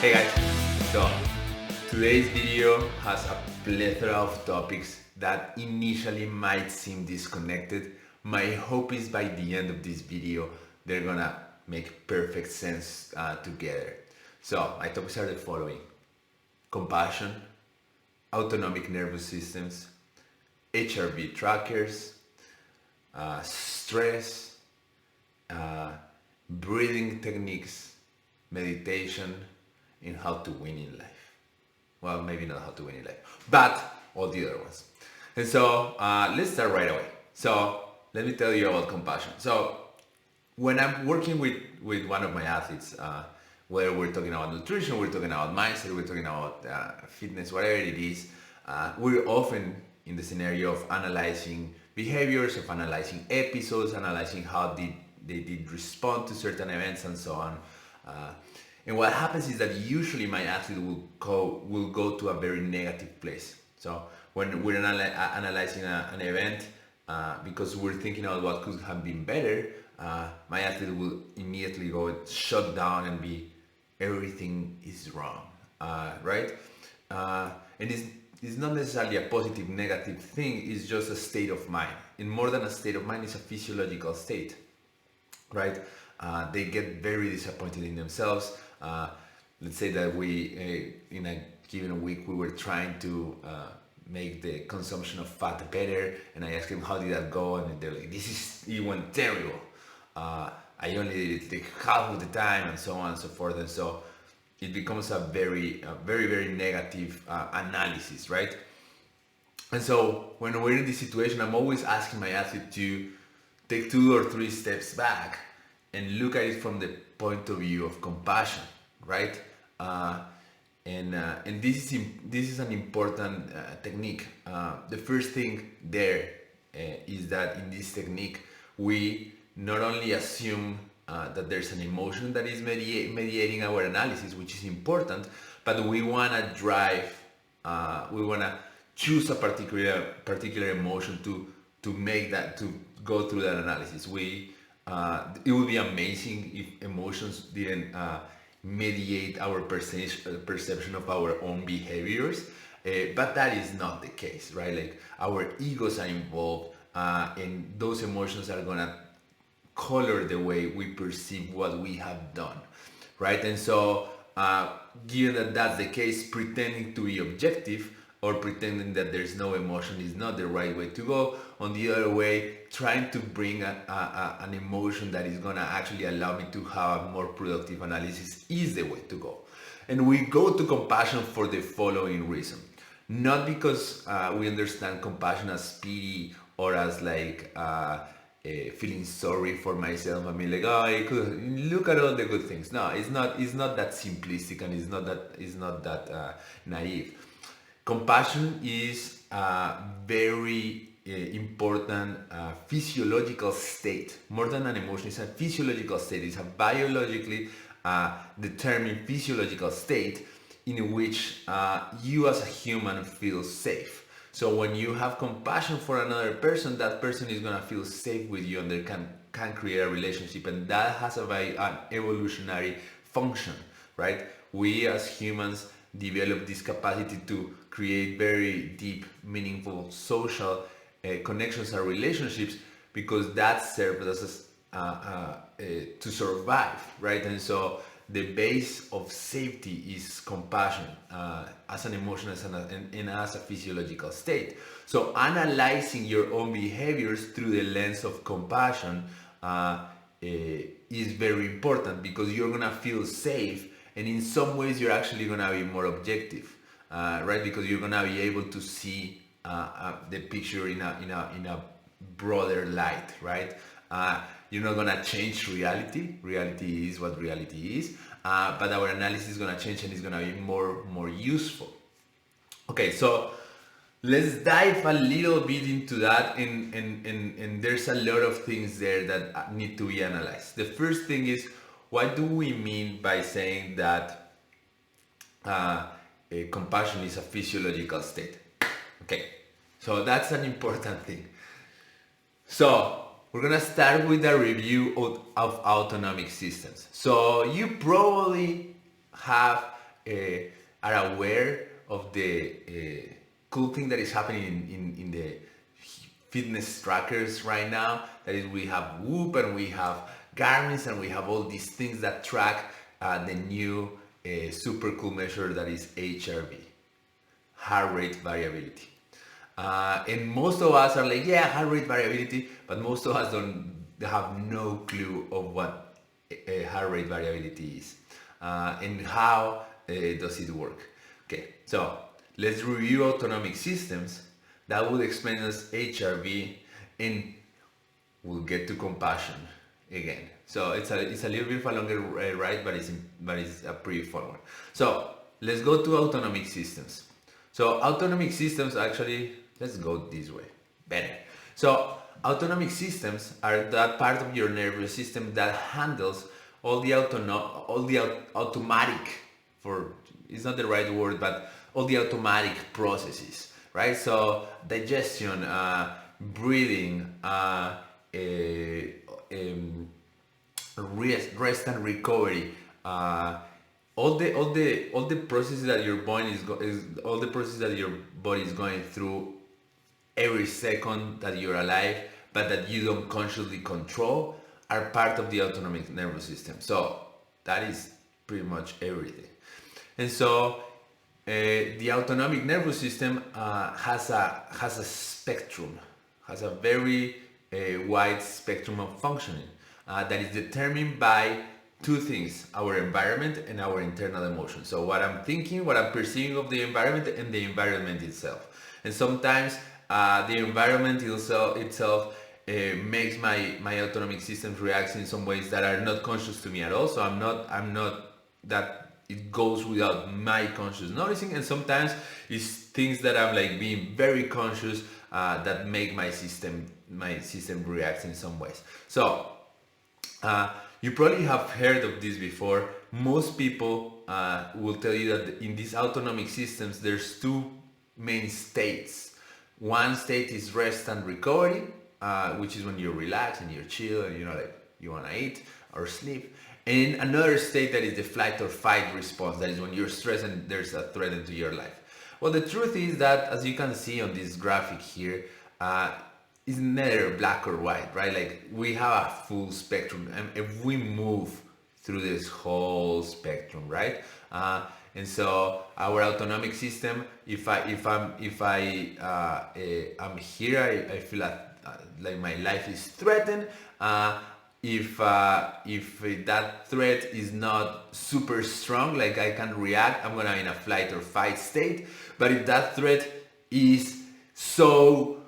Hey guys, so today's video has a plethora of topics that initially might seem disconnected. My hope is by the end of this video they're gonna make perfect sense together. So my topics are the following: compassion, autonomic nervous systems, HRV trackers, stress, breathing techniques, meditation, and how to win in life. Well, maybe not how to win in life, but all the other ones. And so let's start right away. So let me tell you about compassion. So when I'm working with one of my athletes, whether we're talking about nutrition, we're talking about mindset, we're talking about fitness, whatever it is, we're often in the scenario of analyzing behaviors, of analyzing episodes, analyzing how they did respond to certain events and so on. And what happens is that usually my athlete will go to a very negative place. So when we're analyzing an event, because we're thinking about what could have been better, my athlete will immediately go and shut down and be, everything is wrong, right? And it's not necessarily a positive, negative thing, it's just a state of mind. And more than a state of mind, it's a physiological state, right? They get very disappointed in themselves. Let's say that we, in a given week, we were trying to make the consumption of fat better, and I asked them how did that go, and they're like, it went terrible. I only did it like half of the time, and so on and so forth. And so it becomes a very negative analysis, right? And so when we're in this situation, I'm always asking my athlete to take 2 or 3 steps back and look at it from the point of view of compassion, right? And this is an important technique. The first thing there is that in this technique we not only assume that there's an emotion that is mediating our analysis, which is important, but we want to choose a particular emotion to make that, to go through that analysis. It would be amazing if emotions didn't mediate our perception of our own behaviors, but that is not the case, right? Like, our egos are involved, and those emotions are gonna color the way we perceive what we have done, right? And so given that that's the case, pretending to be objective or pretending that there's no emotion is not the right way to go. On the other way, trying to bring an emotion that is gonna actually allow me to have a more productive analysis is the way to go. And we go to compassion for the following reason. Not because we understand compassion as pity or as like feeling sorry for myself. I mean, like, oh, look at all the good things. No, it's not that simplistic, and it's not that naive. Compassion is a very important physiological state. More than an emotion, it's a physiological state. It's a biologically determined physiological state in which you as a human feel safe. So when you have compassion for another person, that person is gonna feel safe with you, and they can create a relationship, and that has an evolutionary function, right? We as humans develop this capacity to create very deep, meaningful social connections and relationships, because that serves us to survive, right? And so the base of safety is compassion as an emotion, and as a physiological state. So analyzing your own behaviors through the lens of compassion is very important, because you're gonna feel safe, and in some ways you're actually gonna be more objective, right? Because you're gonna be able to see the picture in a broader light, right? You're not gonna change reality. Reality is what reality is, but our analysis is gonna change, and it's gonna be more useful. Okay, so let's dive a little bit into that, and there's a lot of things there that need to be analyzed. The first thing is, what do we mean by saying that compassion is a physiological state? Okay, so that's an important thing. So we're gonna start with a review of autonomic systems. So you probably have are aware of the cool thing that is happening in the fitness trackers right now. That is, we have Whoop and we have Garmin's and we have all these things that track the new super cool measure that is HRV, heart rate variability. And most of us are like, yeah, heart rate variability, but most of us don't have no clue of what heart rate variability is and how does it work. Okay, so let's review autonomic systems. That will explain us HRV, and we'll get to compassion again. So it's a little bit of a longer ride, but it's a pretty fun one. So let's go to autonomic systems. So autonomic systems, actually, let's go this way. Better. So autonomic systems are that part of your nervous system that handles all the automatic, for it's not the right word, but all the automatic processes, right? So digestion, breathing, rest and recovery, all the processes that your body is going through every second that you're alive, but that you don't consciously control, are part of the autonomic nervous system. So that is pretty much everything. And so the autonomic nervous system has a spectrum, has a very wide spectrum of functioning that is determined by two things: our environment and our internal emotions. So what I'm thinking, what I'm perceiving of the environment, and the environment itself. And sometimes the environment itself makes my autonomic system react in some ways that are not conscious to me at all. So I'm not that it goes without my conscious noticing, and sometimes it's things that I'm like being very conscious that make my system react in some ways. So you probably have heard of this before. Most people will tell you that in these autonomic systems there's two main states. One state is rest and recovery, which is when you're relaxed and you're chill and you want to eat or sleep. And another state that is the flight or fight response, that is when you're stressed and there's a threat into your life. Well, the truth is that, as you can see on this graphic here, it's neither black or white, right? Like, we have a full spectrum, and if we move through this whole spectrum, right? And so our autonomic system, if I'm here, I feel like my life is threatened. If that threat is not super strong, like I can react, I'm gonna be in a flight or fight state. But if that threat is so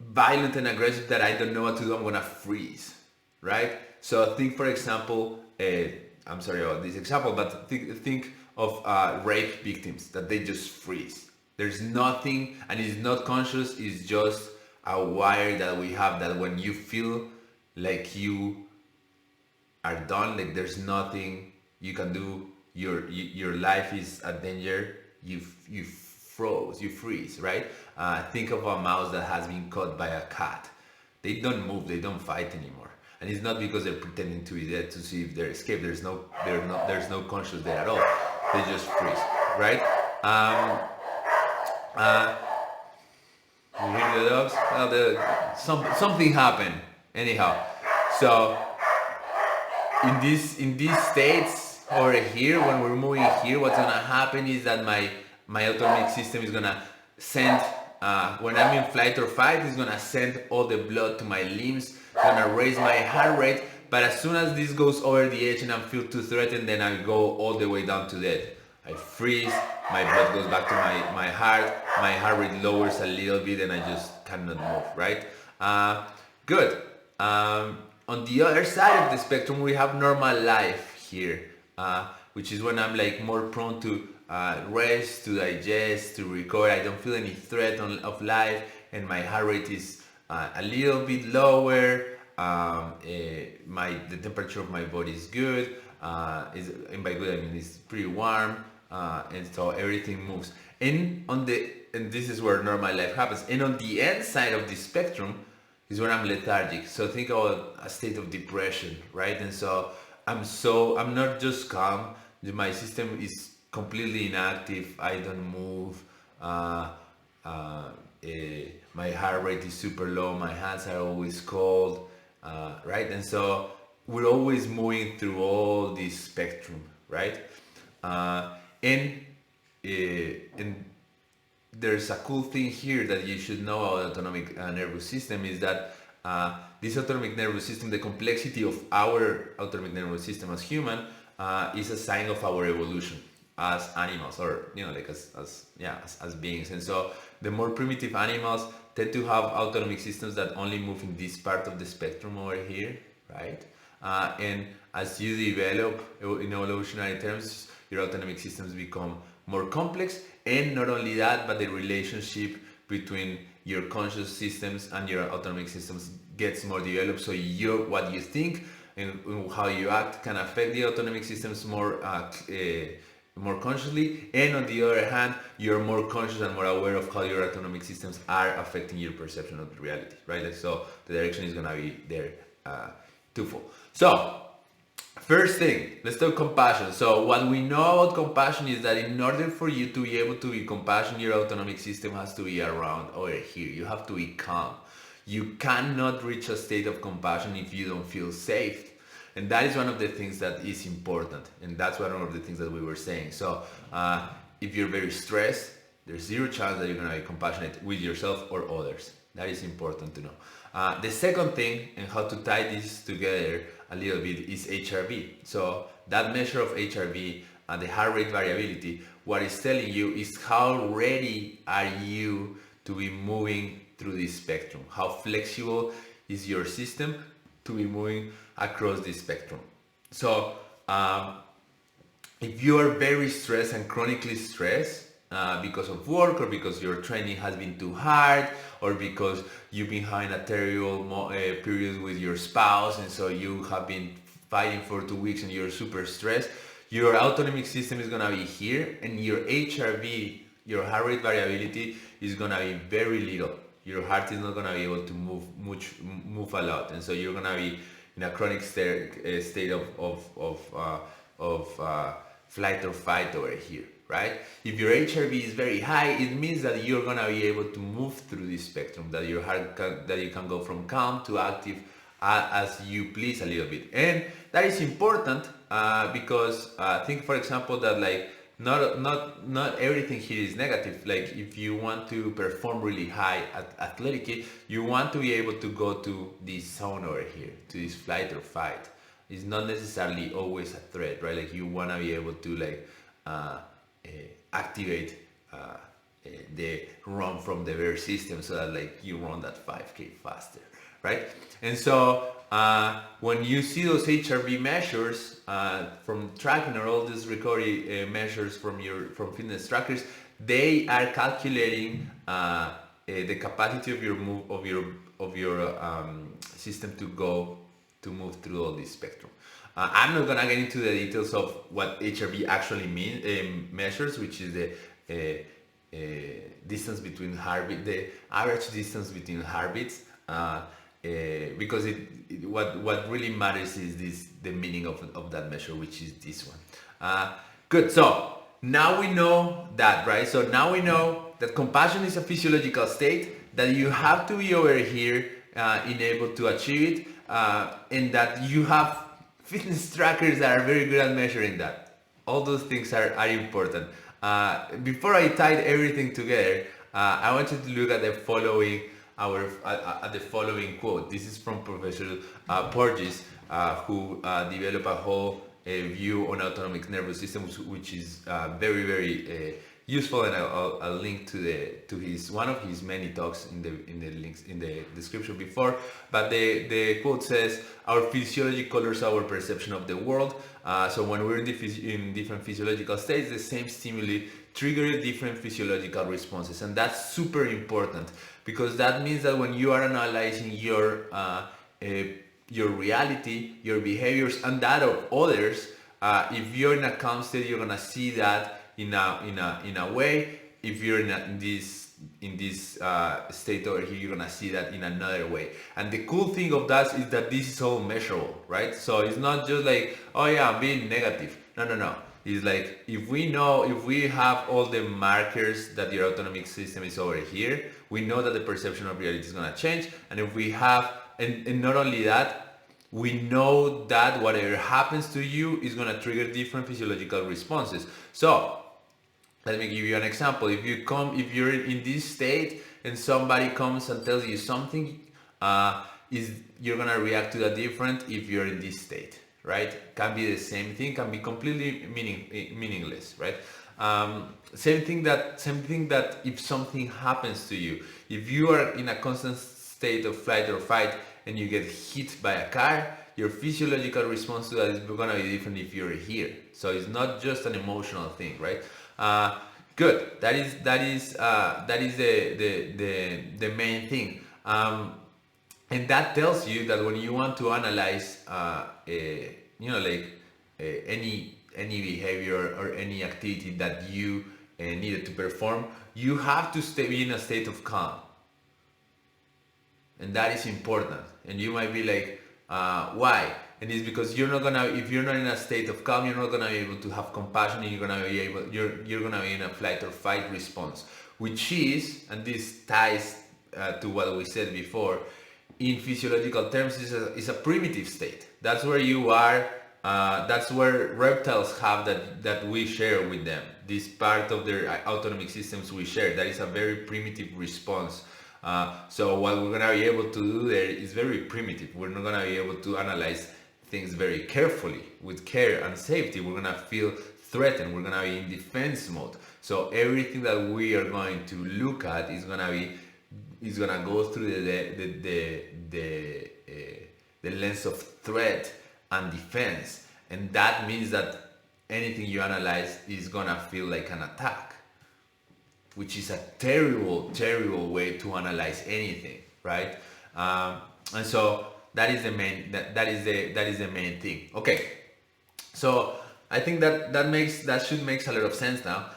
violent and aggressive that I don't know what to do, I'm gonna freeze, right? So think, for example, I'm sorry about this example, but think of rape victims, that they just freeze. There's nothing, and it's not conscious, it's just a wire that we have, that when you feel like you are done, like there's nothing you can do, your life is a danger, you freeze, right? Think of a mouse that has been caught by a cat. They don't move, they don't fight anymore, and it's not because they're pretending to be dead to see if they escape. There's no conscious there at all. They just freeze, right? You hear the dogs? Well, something happened. Anyhow, so in these states over here, when we're moving here, what's gonna happen is that my autonomic system is gonna send, when I'm in flight or fight, it's gonna send all the blood to my limbs, it's gonna raise my heart rate. But as soon as this goes over the edge and I feel too threatened, then I go all the way down to death. I freeze, my blood goes back to my heart rate lowers a little bit, and I just cannot move, right? Good. On the other side of the spectrum, we have normal life here, which is when I'm like more prone to rest, to digest, to recover. I don't feel any threat of life, and my heart rate is a little bit lower. The temperature of my body is good. And by good I mean it's pretty warm, and so everything moves. And this is where normal life happens. And on the end side of the spectrum is when I'm lethargic. So think about a state of depression, right? And so I'm not just calm. My system is completely inactive. I don't move. Uh, my heart rate is super low. My hands are always cold, right? And so we're always moving through all this spectrum, right? Uh, and and there's a cool thing here that you should know about autonomic nervous system is that this autonomic nervous system, the complexity of our autonomic nervous system as human, is a sign of our evolution as animals, or like as beings. And so the more primitive animals tend to have autonomic systems that only move in this part of the spectrum over here, right? And as you develop in evolutionary terms, your autonomic systems become more complex. And not only that, but the relationship between your conscious systems and your autonomic systems gets more developed. So what you think and how you act can affect the autonomic systems more consciously. And on the other hand, you're more conscious and more aware of how your autonomic systems are affecting your perception of reality, right? So the direction is gonna be there twofold. So first thing, let's talk compassion. So what we know about compassion is that in order for you to be able to be compassionate, your autonomic system has to be around over here. You have to be calm. You cannot reach a state of compassion if you don't feel safe. And that is one of the things that is important. And that's one of the things that we were saying. So if you're very stressed, there's zero chance that you're going to be compassionate with yourself or others. That is important to know. The second thing, and how to tie this together a little bit, is HRV. So that measure of HRV and the heart rate variability, what it's telling you is how ready are you to be moving through this spectrum. How flexible is your system to be moving across this spectrum. So if you are very stressed and chronically stressed, because of work, or because your training has been too hard, or because you've been having a terrible period with your spouse, and so you have been fighting for 2 weeks and you're super stressed, your autonomic system is gonna be here, and your HRV, your heart rate variability, is gonna be very little. Your heart is not gonna be able to move a lot, and so you're gonna be in a chronic state of flight or fight over here. Right? If your HRV is very high, it means that you're gonna be able to move through this spectrum, that your heart that you can go from calm to active as you please a little bit. And that is important because think, for example, that like not everything here is negative. Like if you want to perform really high athletically, you want to be able to go to this zone over here, to this flight or fight. It's not necessarily always a threat, right? Like you wanna be able to like activate the run from the Birch system, so that like you run that 5K faster, right? And so when you see those HRV measures from tracking, or all these recovery measures from fitness trackers, they are calculating the capacity of your system to move through all this spectrum. I'm not gonna get into the details of what HRV actually measures, which is the distance between heartbeat, the average distance between heartbeats, because what really matters is the meaning of that measure, which is this one. Good. So now we know that, right? So now we know that compassion is a physiological state, that you have to be over here in able to achieve it, and that you have fitness trackers that are very good at measuring that. All those things are important. Before I tied everything together, I wanted to look at the following quote. This is from Professor Porges, who developed a whole view on autonomic nervous systems, which is very, very useful, and I'll link to his one of his many talks in the links in the description before. But the quote says, "Our physiology colors our perception of the world." So when we're in different physiological states, the same stimuli trigger different physiological responses, and that's super important, because that means that when you are analyzing your reality, your behaviors, and that of others, if you're in a calm state, you're gonna see that in a way. If you're in this state over here, you're gonna see that in another way. And the cool thing of that is that this is all measurable, right? So it's not just like, oh yeah, I'm being negative. No. It's like if we have all the markers that your autonomic system is over here, we know that the perception of reality is gonna change. And if we have, and not only that, we know that whatever happens to you is gonna trigger different physiological responses. So let me give you an example. If you're in this state and somebody comes and tells you something, you're gonna react to that different if you're in this state, right? Can be the same thing, can be completely meaningless, right? Same thing that if something happens to you, if you are in a constant state of flight or fight and you get hit by a car, your physiological response to that is gonna be different if you're here. So it's not just an emotional thing, right? Good. That is the main thing. And that tells you that when you want to analyze, any behavior or any activity that you needed to perform, you have to be in a state of calm, and that is important. And you might be like, why? And it's because if you're not in a state of calm, you're not gonna be able to have compassion, and you're gonna be in a flight or fight response, which is, and this ties to what we said before, in physiological terms, is a primitive state. That's where you are. That's where reptiles have that we share with them. This part of their autonomic systems we share. That is a very primitive response. So what we're gonna be able to do there is very primitive. We're not gonna be able to analyze things very carefully, with care and safety. We're gonna feel threatened. We're gonna be in defense mode. So everything that we are going to look at is gonna go through the lens of threat and defense, and that means that anything you analyze is gonna feel like an attack, which is a terrible way to analyze anything, right? And so that is the main thing. Okay, so I think that should make a lot of sense now.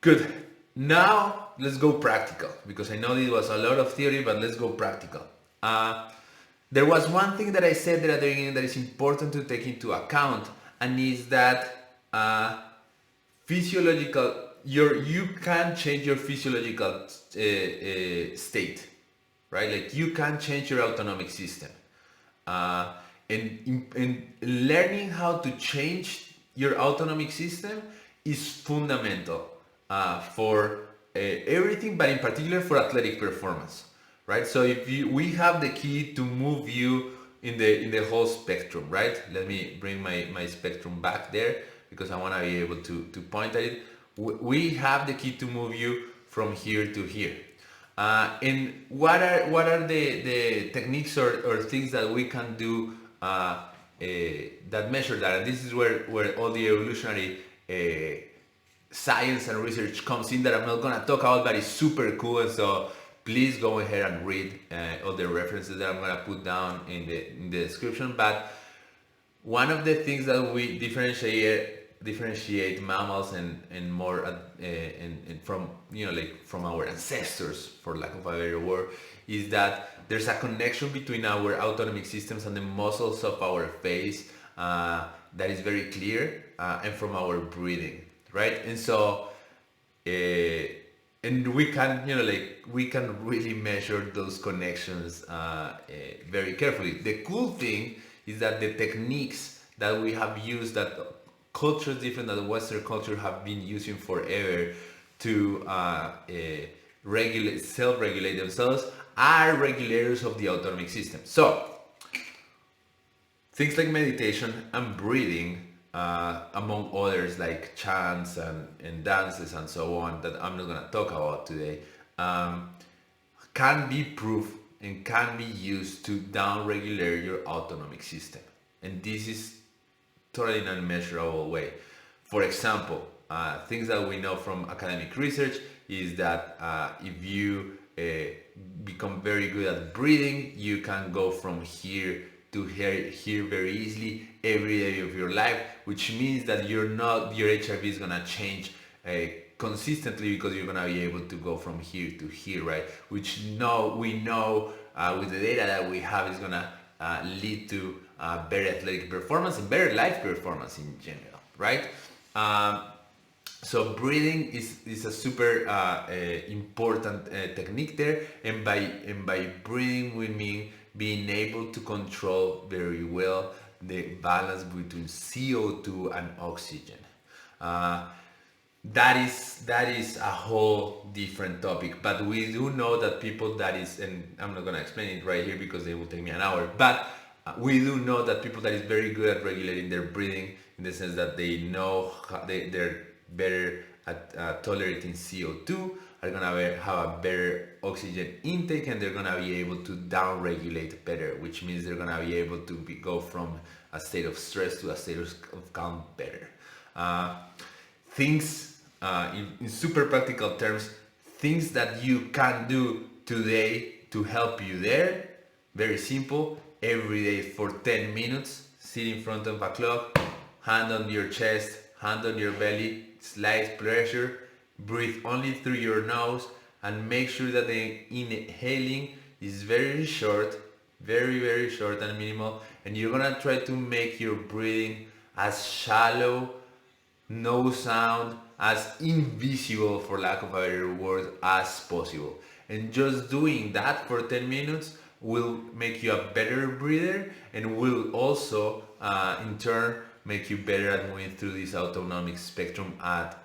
Good. Now let's go practical, because I know this was a lot of theory, but let's go practical. There was one thing that I said at the beginning that is important to take into account, and is that you can change your physiological state, right? Like you can change your autonomic system, and learning how to change your autonomic system is fundamental for everything, but in particular for athletic performance, right? So we have the key to move you in the whole spectrum, right? Let me bring my spectrum back there, because I want to be able to point at it. We have the key to move you from here to here. And what are the techniques or things that we can do that measure that? And this is where all the evolutionary science and research comes in, that I'm not gonna talk about, but it's super cool. And so please go ahead and read all the references that I'm gonna put down in the description. But one of the things that we differentiate mammals and more and from from our ancestors, for lack of a better word, is that there's a connection between our autonomic systems and the muscles of our face that is very clear, and from our breathing, right? And so and we can we can really measure those connections very carefully. The cool thing is that the techniques that we have used, that cultures different than the Western culture have been using forever to self-regulate themselves, are regulators of the autonomic system. So things like meditation and breathing, among others like chants and dances and so on, that I'm not going to talk about today, can be proof and can be used to down-regulate your autonomic system. And this is totally non-measurable way. For example, things that we know from academic research is that if you become very good at breathing, you can go from here to here very easily every day of your life, which means that your HRV is gonna change consistently, because you're gonna be able to go from here to here, right? Which we know with the data that we have is gonna lead to better athletic performance and better life performance in general. right? Um, so breathing is a super important technique there, and by breathing we mean being able to control very well the balance between CO2 and oxygen. Uh, that is a whole different topic, but we do know that people that is, and I'm not going to explain it right here because it will take me an hour, but we do know that people that is very good at regulating their breathing, in the sense that they know they're better at tolerating CO2, are going to have a better oxygen intake, and they're going to be able to down regulate better, which means they're going to be able to go from a state of stress to a state of calm better. Things in super practical terms, things that you can do today to help you there, very simple. Every day for 10 minutes, sit in front of a clock, hand on your chest, hand on your belly, slight pressure, breathe only through your nose, and make sure that the inhaling is very short, very short and minimal, and you're gonna try to make your breathing as shallow, no sound, as invisible, for lack of a better word, as possible. And just doing that for 10 minutes will make you a better breather, and will also in turn make you better at moving through this autonomic spectrum at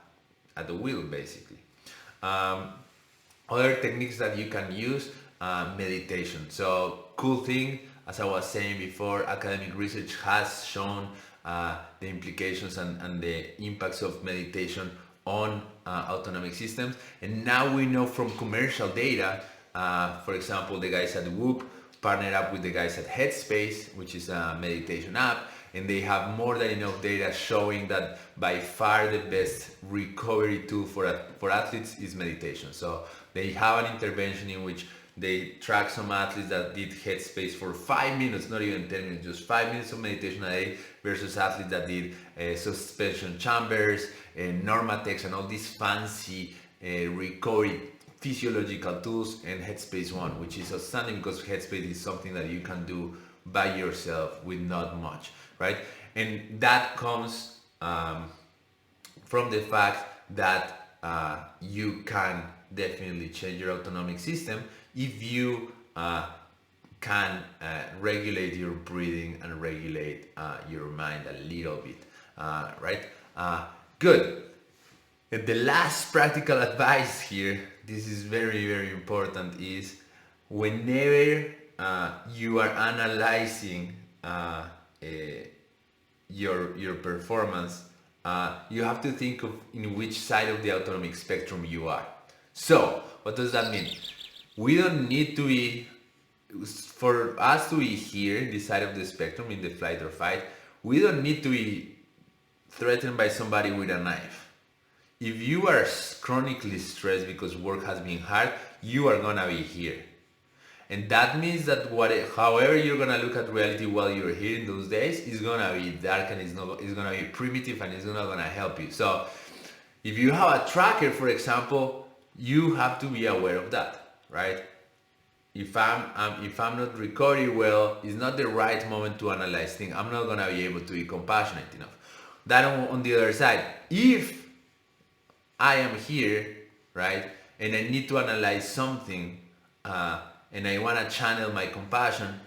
the will, basically. Other techniques that you can use, meditation. So cool thing, as I was saying before, academic research has shown the implications and the impacts of meditation on autonomic systems. And now we know from commercial data, for example, the guys at Whoop partnered up with the guys at Headspace, which is a meditation app, and they have more than enough data showing that by far the best recovery tool for athletes is meditation. So they have an intervention in which they track some athletes that did Headspace for 5 minutes, not even 10 minutes, just 5 minutes of meditation a day, versus athletes that did suspension chambers, Normatex, and all these fancy recovery physiological tools, and Headspace one, which is outstanding because Headspace is something that you can do by yourself with not much, right? And that comes from the fact that you can definitely change your autonomic system if you can regulate your breathing and regulate your mind a little bit, right? Good. And the last practical advice here, this is very important, is whenever you are analyzing your performance, you have to think of in which side of the autonomic spectrum you are. So what does that mean? We don't need to be, for us to be here in this side of the spectrum, in the flight or fight, we don't need to be threatened by somebody with a knife. If you are chronically stressed because work has been hard, you are gonna be here. And that means that however you're gonna look at reality while you're here in those days is gonna be dark, and it's gonna be primitive, and it's not gonna help you. So if you have a tracker, for example, you have to be aware of that, right? If I'm not recording well, it's not the right moment to analyze things. I'm not gonna be able to be compassionate enough. That on the other side, if I am here, right, and I need to analyze something, and I want to channel my compassion,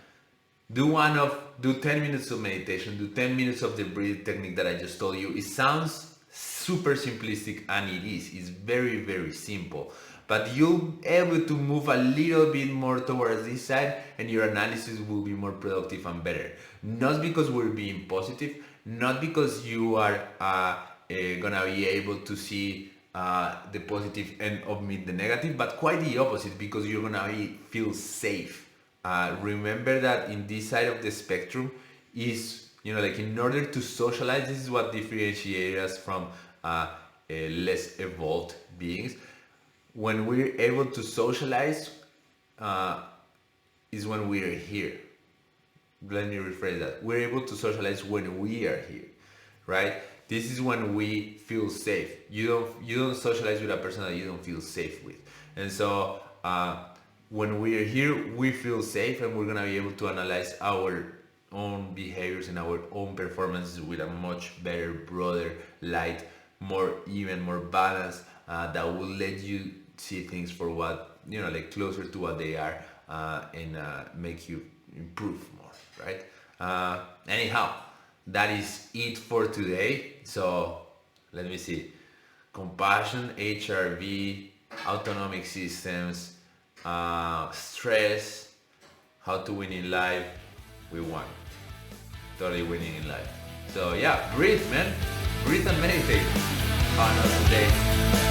do 10 minutes of meditation, do 10 minutes of the breathing technique that I just told you. It sounds super simplistic, and it is. It's very simple, but you'll be able to move a little bit more towards this side, and your analysis will be more productive and better. Not because we're being positive, not because you are gonna be able to see the positive and omit the negative, but quite the opposite, because you're gonna feel safe. Remember that in this side of the spectrum is, like, in order to socialize, this is what differentiates us from less evolved beings. When we're able to socialize is when we are here. Let me rephrase that. We're able to socialize when we are here, right? This is when we feel safe. You don't socialize with a person that you don't feel safe with. And so when we are here, we feel safe, and we're gonna be able to analyze our own behaviors and our own performances with a much better, broader light, more even, more balanced, that will let you see things for what, like closer to what they are, and make you improve more, right? Anyhow, that is it for today. So let me see: compassion, HRV, autonomic systems, stress, how to win in life. We won. Totally winning in life. So yeah, breathe, man. Breathe and meditate. Have an awesome day.